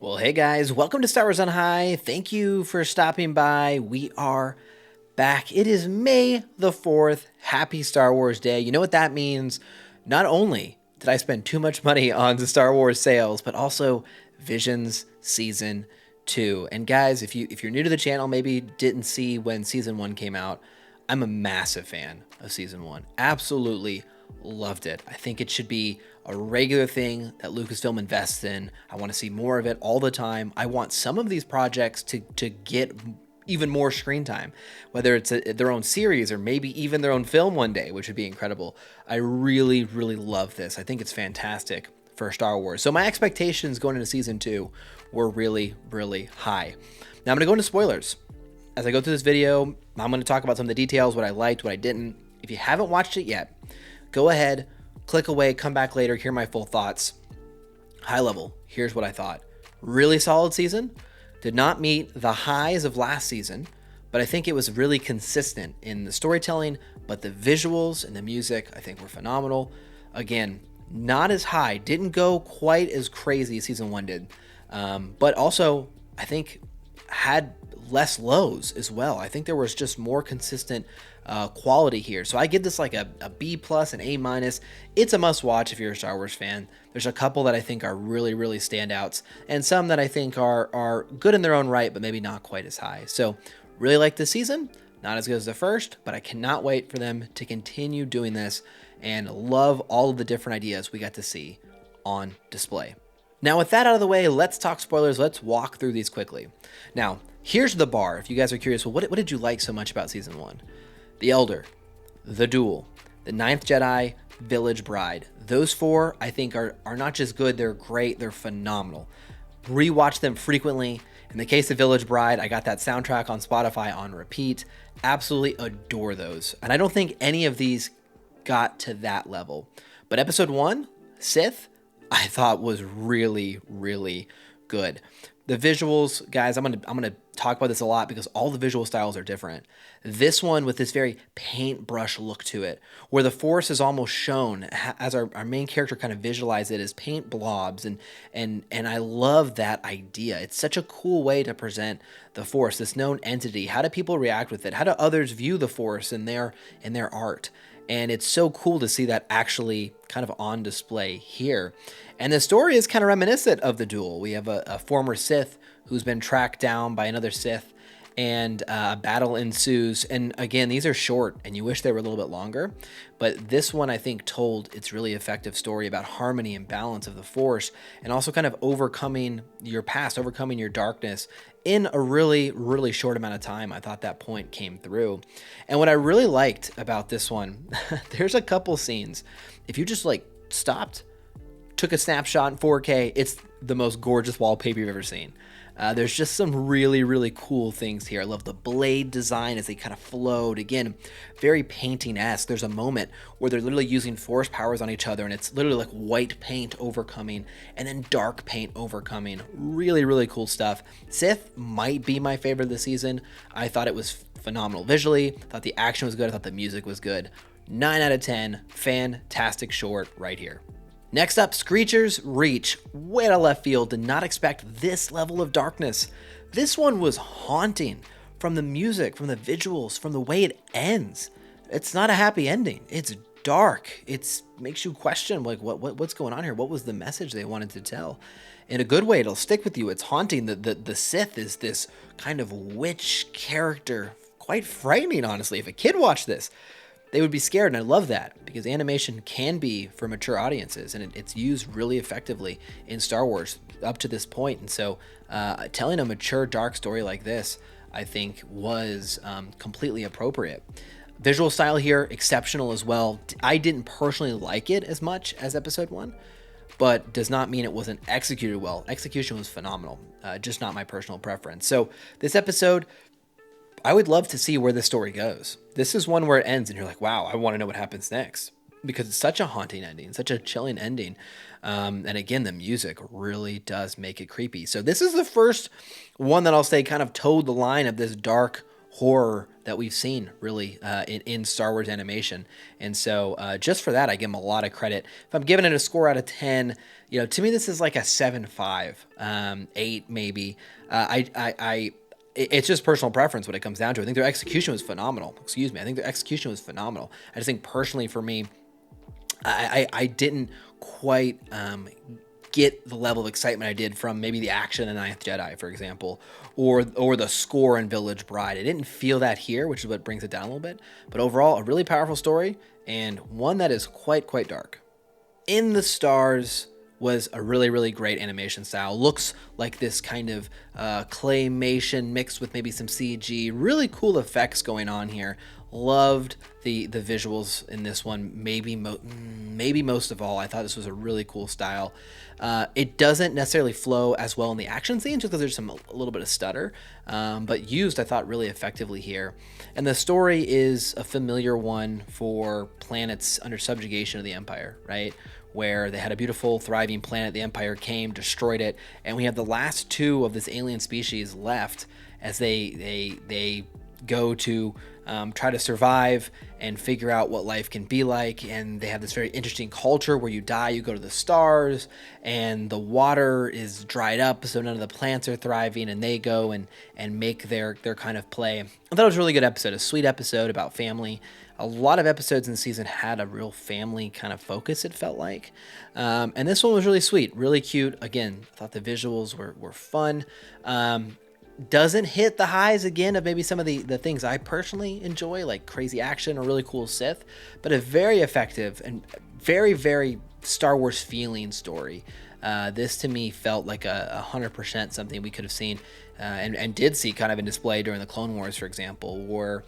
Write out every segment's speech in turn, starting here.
Well, hey guys, welcome to Star Wars on High. Thank you for stopping by. We are back. It is May the 4th. Happy Star Wars Day. You know what that means? Not only did I spend too much money on the Star Wars sales, but also Visions Season 2. And guys, if you're new to the channel, maybe didn't see when Season 1 came out, I'm a massive fan of Season 1. Absolutely loved it. I think it should be a regular thing that Lucasfilm invests in. I want to see more of it all the time. I want some of these projects to get even more screen time, whether it's their own series or maybe even their own film one day, which would be incredible. I really, really love this. I think it's fantastic for Star Wars. So my expectations going into Season 2 were really, really high. Now I'm going to go into spoilers. As I go through this video, I'm going to talk about some of the details, what I liked, what I didn't. If you haven't watched it yet, go ahead, click away, come back later, hear my full thoughts. High level, here's what I thought. Really solid season. Did not meet the highs of last season, but I think it was really consistent in the storytelling, but the visuals and the music I think were phenomenal. Again, not as high, didn't go quite as crazy as season 1 did, but also I think had less lows as well. I think there was just more consistent quality here. So I give this like a B plus, an A minus. It's a must watch if you're a Star Wars fan. There's a couple that I think are really, really standouts, and some that I think are good in their own right, but maybe not quite as high. So really like this season. Not as good as the first, but I cannot wait for them to continue doing this and love all of the different ideas we got to see on display. Now, with that out of the way, let's talk spoilers. Let's walk through these quickly. Now, here's the bar. If you guys are curious, well, what did you like so much about Season 1? The Elder, The Duel, The Ninth Jedi, Village Bride. Those four, I think, are not just good, they're great, they're phenomenal. Rewatch them frequently. In the case of Village Bride, I got that soundtrack on Spotify on repeat. Absolutely adore those. And I don't think any of these got to that level. But Episode 1, Sith, I thought was really, really good. The visuals, guys, I'm gonna talk about this a lot because all the visual styles are different. This one with this very paintbrush look to it, where the Force is almost shown as our main character kind of visualize it as paint blobs, and I love that idea. It's such a cool way to present the Force, this known entity. How do people react with it? How do others view the Force in their art? And it's so cool to see that actually kind of on display here. And the story is kind of reminiscent of The Duel. We have a former Sith who's been tracked down by another Sith, and a battle ensues. And again, these are short, and you wish they were a little bit longer. But this one, I think, told its really effective story about harmony and balance of the Force, and also kind of overcoming your past, overcoming your darkness in a really, really short amount of time. I thought that point came through. And what I really liked about this one, there's a couple scenes. If you just like stopped, took a snapshot in 4K, it's the most gorgeous wallpaper you've ever seen. There's just some really, really cool things here. I love the blade design as they kind of float. Again, very painting-esque. There's a moment where they're literally using Force powers on each other, and it's literally like white paint overcoming and then dark paint overcoming. Really, really cool stuff. Sith might be my favorite of the season. I thought it was phenomenal visually. Thought the action was good. I thought the music was good. 9 out of 10. Fantastic short right here. Next up, Screechers Reach. Way out of left field, did not expect this level of darkness. This one was haunting from the music, from the visuals, from the way it ends. It's not a happy ending. It's dark. It makes you question like what's going on here? What was the message they wanted to tell? In a good way, it'll stick with you. It's haunting. The Sith is this kind of witch character. Quite frightening, honestly. If a kid watched this, they would be scared, and I love that because animation can be for mature audiences, and it's used really effectively in Star Wars up to this point. And so telling a mature, dark story like this, I think, was completely appropriate. Visual style here, exceptional as well. I didn't personally like it as much as Episode 1, but does not mean it wasn't executed well. Execution was phenomenal, just not my personal preference. So this episode, I would love to see where the story goes. This is one where it ends and you're like, wow, I want to know what happens next. Because it's such a haunting ending, such a chilling ending. And again, the music really does make it creepy. So this is the first one that I'll say kind of towed the line of this dark horror that we've seen really in Star Wars animation. And so just for that, I give them a lot of credit. If I'm giving it a score out of 10, to me, this is like a 7.5, 8 maybe. It's just personal preference when it comes down to it. I think their execution was phenomenal. Excuse me. I think their execution was phenomenal. I just think personally for me, I didn't quite get the level of excitement I did from maybe the action in Ninth Jedi, for example, or the score in Village Bride. I didn't feel that here, which is what brings it down a little bit. But overall, a really powerful story and one that is quite dark. In the Stars was a really great animation style. Looks like this kind of claymation mixed with maybe some CG. Really cool effects going on here. Loved the visuals in this one. Maybe most of all, I thought this was a really cool style. It doesn't necessarily flow as well in the action scenes just because there's a little bit of stutter, but used, I thought, really effectively here. And the story is a familiar one for planets under subjugation of the Empire, right? Where they had a beautiful, thriving planet. The Empire came, destroyed it, and we have the last two of this alien species left as they go to try to survive and figure out what life can be like. And they have this very interesting culture where you die, you go to the stars, and the water is dried up, so none of the plants are thriving, and they go and make their kind of play. I thought it was a really good episode, a sweet episode about family. A lot of episodes in the season had a real family kind of focus, it felt like. And this one was really sweet, really cute. Again, I thought the visuals were fun. Doesn't hit the highs again of maybe some of the things I personally enjoy, like crazy action or really cool Sith, but a very effective and very Star Wars feeling story. This to me felt like 100% something we could have seen and did see kind of in display during the Clone Wars, for example, where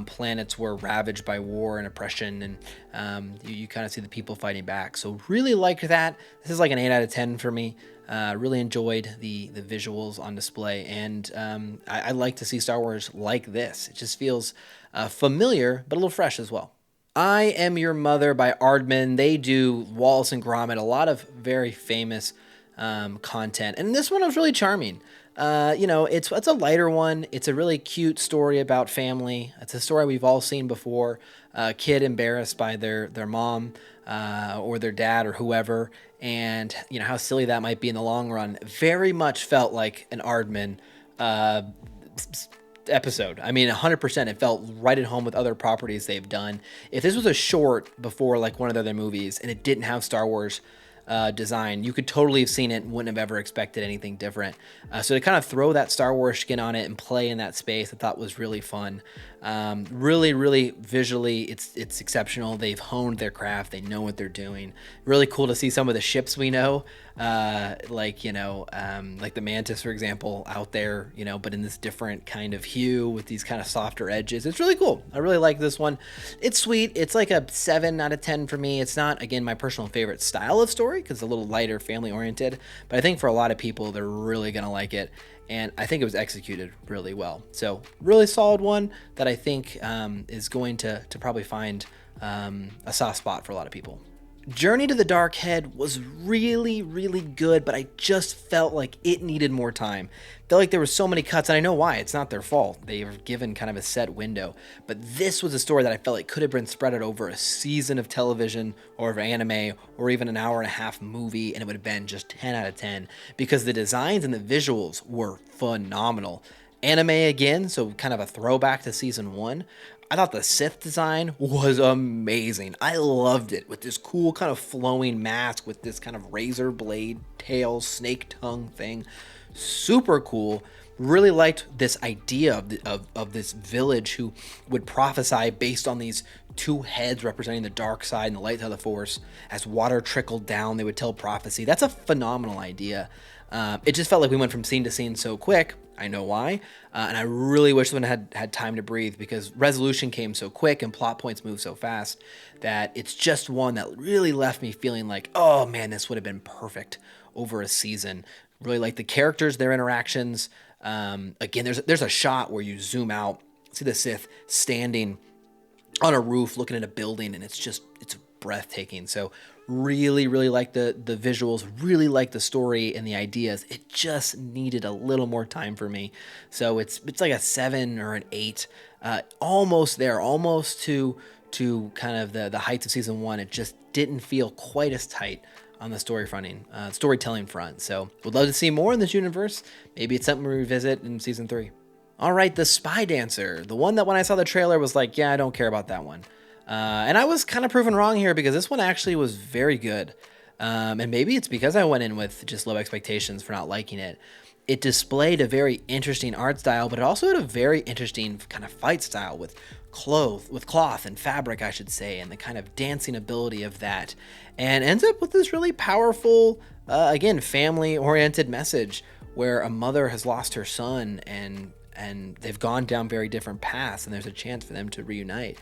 planets were ravaged by war and oppression, and you kind of see the people fighting back. So really liked that. This is like an 8 out of 10 for me. Really enjoyed the visuals on display, and I like to see Star Wars like this. It just feels familiar, but a little fresh as well. I Am Your Mother by Aardman. They do Wallace and Gromit, a lot of very famous content, and this one was really charming. It's a lighter one. It's a really cute story about family. It's a story we've all seen before. A kid embarrassed by their mom or their dad or whoever, and how silly that might be in the long run. Very much felt like an Aardman episode. I mean, 100%. It felt right at home with other properties they've done. If this was a short before like one of the other movies and it didn't have Star Wars design, you could totally have seen it and wouldn't have ever expected anything different. So to kind of throw that Star Wars skin on it and play in that space, I thought was really fun. Really visually, it's exceptional. They've honed their craft. They know what they're doing. Really cool to see some of the ships we know, like the Mantis, for example, out there, but in this different kind of hue with these kind of softer edges. It's really cool. I really like this one. It's sweet. It's like a 7 out of 10 for me. It's not, again, my personal favorite style of story because it's a little lighter, family oriented, but I think for a lot of people, they're really going to like it. And I think it was executed really well. So really solid one that I think is going to probably find a soft spot for a lot of people. Journey to the Dark Head was really good, but I just felt like it needed more time. Felt like there were so many cuts, and I know why. It's not their fault. They were given kind of a set window. But this was a story that I felt like could have been spread out over a season of television or of anime or even an hour and a half movie, and it would have been just 10 out of 10 because the designs and the visuals were phenomenal. Anime again, so kind of a throwback to season 1. I thought the Sith design was amazing. I loved it with this cool kind of flowing mask with this kind of razor blade tail, snake tongue thing. Super cool. Really liked this idea of this village who would prophesy based on these two heads representing the dark side and the light side of the Force. As water trickled down, they would tell prophecy. That's a phenomenal idea. It just felt like we went from scene to scene so quick. I know why. And I really wish someone had time to breathe because resolution came so quick and plot points moved so fast that it's just one that really left me feeling like, oh man, this would have been perfect over a season. Really like the characters, their interactions. Again, there's a shot where you zoom out, see the Sith standing on a roof looking at a building, and it's breathtaking. So Really, really like the visuals, really like the story and the ideas. It just needed a little more time for me. So it's like a 7 or an 8, almost there, almost to kind of the heights of season 1. It just didn't feel quite as tight on the storytelling front. So would love to see more in this universe. Maybe it's something we revisit in season 3. All right, the Spy Dancer, the one that when I saw the trailer was like, yeah, I don't care about that one. And I was kind of proven wrong here because this one actually was very good. And maybe it's because I went in with just low expectations for not liking it. It displayed a very interesting art style, but it also had a very interesting kind of fight style with cloth and fabric, I should say, and the kind of dancing ability of that. And ends up with this really powerful, again, family-oriented message where a mother has lost her son and they've gone down very different paths, and there's a chance for them to reunite.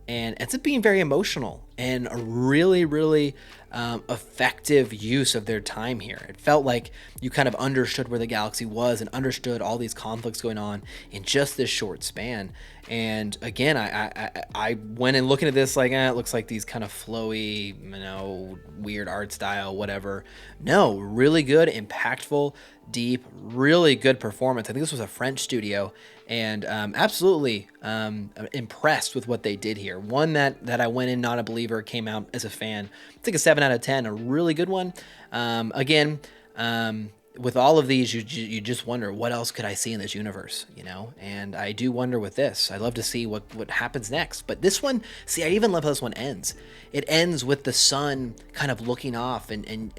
And ends up being very emotional and a really, really effective use of their time here. It felt like you kind of understood where the galaxy was and understood all these conflicts going on in just this short span. And again, I went in looking at this like, it looks like these kind of flowy, weird art style, whatever. No, really good, impactful, deep, really good performance. I think this was a French studio, and absolutely impressed with what they did here. One that I went in not a believer, came out as a fan. It's like a 7 out of 10, a really good one. Again, with all of these, you just wonder, what else could I see in this universe, And I do wonder with this. I'd love to see what happens next. But this one, see, I even love how this one ends. It ends with the sun kind of looking off, and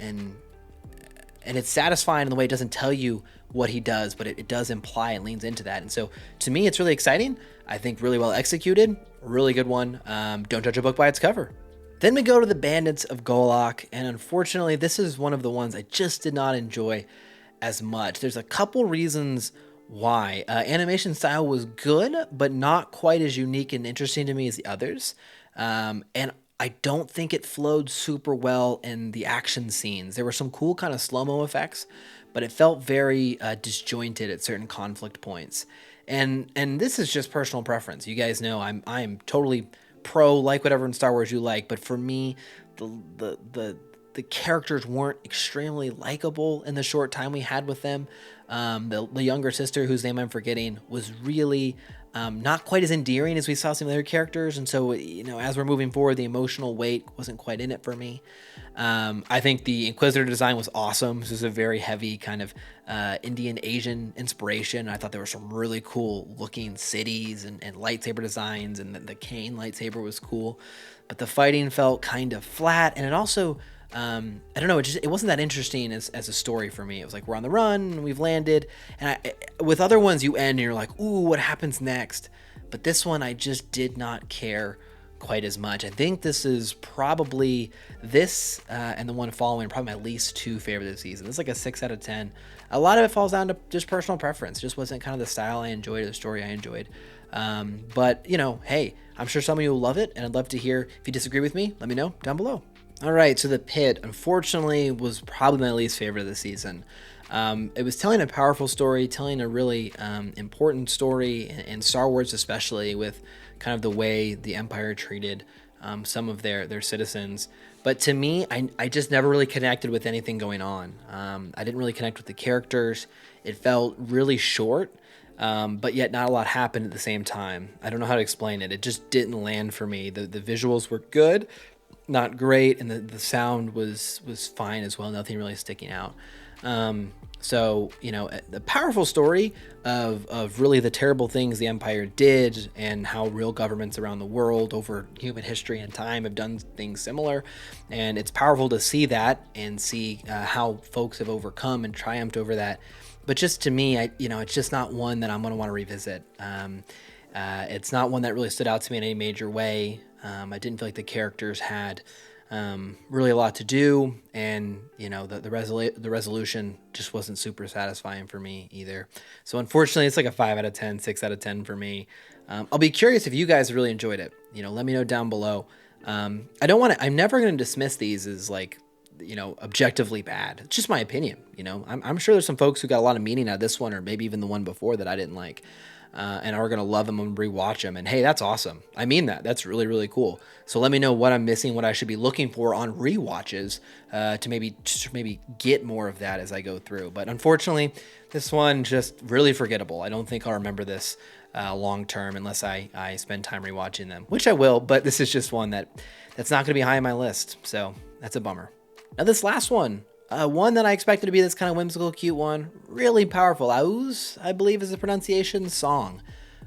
it's satisfying in the way it doesn't tell you what he does, but it does imply and leans into that. And so to me, it's really exciting. I think really well executed, really good one. Don't judge a book by its cover. Then we go to the Bandits of Golak, and unfortunately, this is one of the ones I just did not enjoy as much. There's a couple reasons why. Animation style was good, but not quite as unique and interesting to me as the others. And I don't think it flowed super well in the action scenes. There were some cool kind of slow-mo effects, but it felt very disjointed at certain conflict points. And this is just personal preference. You guys know I'm totally pro, like whatever in Star Wars you like, but for me, the characters weren't extremely likable in the short time we had with them. The younger sister, whose name I'm forgetting, was really not quite as endearing as we saw some other characters. And so, as we're moving forward, the emotional weight wasn't quite in it for me. I think the Inquisitor design was awesome. This is a very heavy kind of Indian Asian inspiration. I thought there were some really cool looking cities and lightsaber designs, and the Kane lightsaber was cool. But the fighting felt kind of flat, and it also, I don't know, it wasn't that interesting as a story for me. It was like, we're on the run, we've landed, and with other ones you end and you're like, ooh, what happens next? But this one, I just did not care quite as much. I think this is probably and the one following, probably my least two favorite of the season. This is like a 6 out of 10. A lot of it falls down to just personal preference. It just wasn't kind of the style I enjoyed or the story I enjoyed. But hey, I'm sure some of you will love it, and I'd love to hear if you disagree with me. Let me know down below. All right, so The Pit, unfortunately, was probably my least favorite of the season. It was telling a powerful story, telling a really important story in Star Wars, especially with kind of the way the Empire treated some of their citizens. But to me, I just never really connected with anything going on. I didn't really connect with the characters. It felt really short, but yet not a lot happened at the same time. I don't know how to explain it. It just didn't land for me. The visuals were good, not great, and the sound was fine as well. Nothing really sticking out. So, the powerful story of really the terrible things the Empire did and how real governments around the world over human history and time have done things similar. And it's powerful to see that and see how folks have overcome and triumphed over that. But just to me, it's just not one that I'm going to want to revisit. It's not one that really stood out to me in any major way. I didn't feel like the characters had really a lot to do, and the resolution just wasn't super satisfying for me either. So unfortunately, it's like a 5 out of 10, 6 out of 10 for me. I'll be curious if you guys really enjoyed it. Let me know down below. I'm never going to dismiss these as like, objectively bad. It's just my opinion. I'm sure there's some folks who got a lot of meaning out of this one, or maybe even the one before that I didn't like. and are going to love them and rewatch them. And hey, that's awesome. I mean that. That's really, really cool. So let me know what I'm missing, what I should be looking for on rewatches to maybe get more of that as I go through. But unfortunately, this one just really forgettable. I don't think I'll remember this long term unless I spend time rewatching them, which I will. But this is just one that's not going to be high on my list. So that's a bummer. Now this last one. One that I expected to be this kind of whimsical, cute one. Really powerful. Auz, I believe is the pronunciation, song.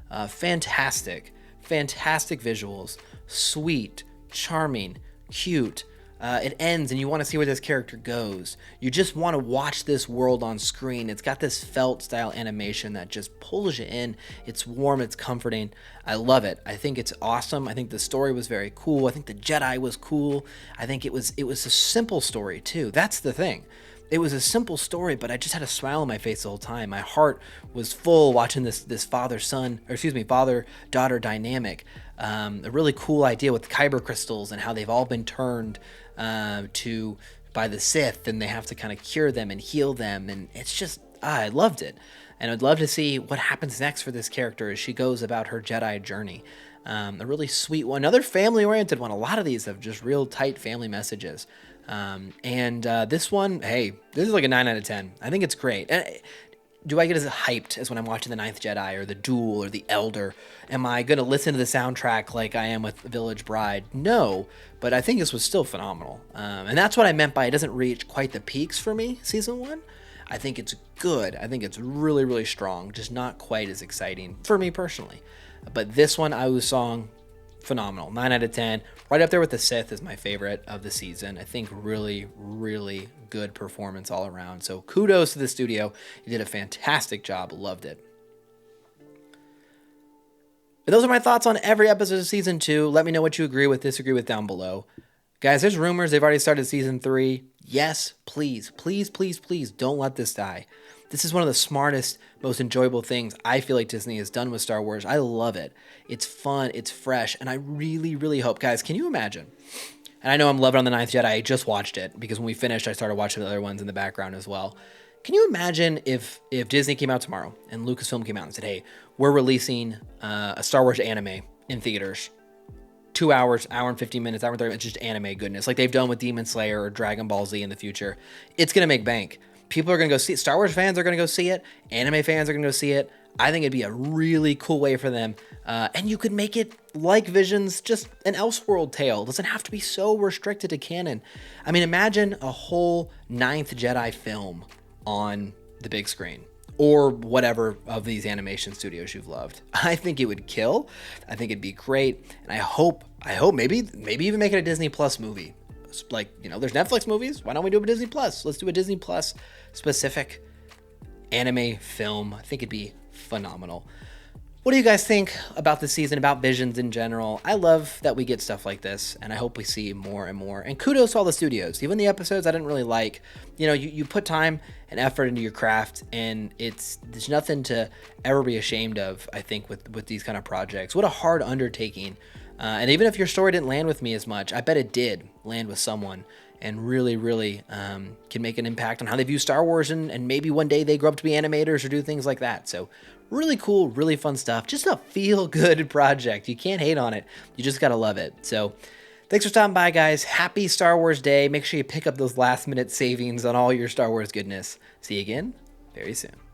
Fantastic visuals. Sweet, charming, cute. It ends and you want to see where this character goes. You just want to watch this world on screen. It's got this felt style animation that just pulls you in. It's warm, it's comforting. I love it. I think it's awesome. I think the story was very cool. I think the Jedi was cool. I think it was a simple story too. That's the thing. It was a simple story, but I just had a smile on my face the whole time. My heart was full watching this father-daughter dynamic. A really cool idea with kyber crystals and how they've all been turned by the Sith, and they have to kind of cure them and heal them. And it's just, I loved it. And I'd love to see what happens next for this character as she goes about her Jedi journey. A really sweet one, another family-oriented one. A lot of these have just real tight family messages. This one, hey, this is like a 9 out of 10. I think it's great. Do I get as hyped as when I'm watching The Ninth Jedi or The Duel or The Elder? Am I going to listen to the soundtrack like I am with Village Bride? No, but I think this was still phenomenal. And that's what I meant by it doesn't reach quite the peaks for me, season 1. I think it's good. I think it's really, really strong, just not quite as exciting for me personally. But this one, Au's song, phenomenal. 9 out of 10. Right up there with The Sith is my favorite of the season. I think really, really good performance all around. So kudos to the studio. You did a fantastic job. Loved it. But those are my thoughts on every episode of season 2. Let me know what you agree with, disagree with down below. Guys, there's rumors they've already started season 3. Yes, please, please, please, please don't let this die. This is one of the smartest, most enjoyable things I feel like Disney has done with Star Wars. I love it. It's fun, it's fresh, and I really, really hope, guys, can you imagine? And I know I'm loving on The Ninth Jedi. I just watched it because when we finished, I started watching the other ones in the background as well. Can you imagine if Disney came out tomorrow and Lucasfilm came out and said, hey, we're releasing a Star Wars anime in theaters. 2 hours, hour and 15 minutes, hour and 30 minutes, just anime goodness, like they've done with Demon Slayer or Dragon Ball Z in the future. It's going to make bank. People are going to go see it. Star Wars fans are going to go see it. Anime fans are going to go see it. I think it'd be a really cool way for them. And you could make it like Vision's, just an Elseworld tale. It doesn't have to be so restricted to canon. I mean, imagine a whole Ninth Jedi film on the big screen. Or whatever of these animation studios you've loved. I think it would kill. I think it'd be great. And I hope maybe even make it a Disney Plus movie. Like, there's Netflix movies. Why don't we do a Disney Plus? Let's do a Disney Plus specific anime film. I think it'd be phenomenal. What do you guys think about the season, about Visions in general? I love that we get stuff like this, and I hope we see more and more. And kudos to all the studios. Even the episodes I didn't really like, you put time and effort into your craft, and there's nothing to ever be ashamed of, I think, with these kind of projects. What a hard undertaking. And even if your story didn't land with me as much, I bet it did land with someone and really, really can make an impact on how they view Star Wars, and maybe one day they grow up to be animators or do things like that. So really cool, really fun stuff. Just a feel-good project. You can't hate on it. You just gotta love it. So thanks for stopping by, guys. Happy Star Wars Day. Make sure you pick up those last-minute savings on all your Star Wars goodness. See you again very soon.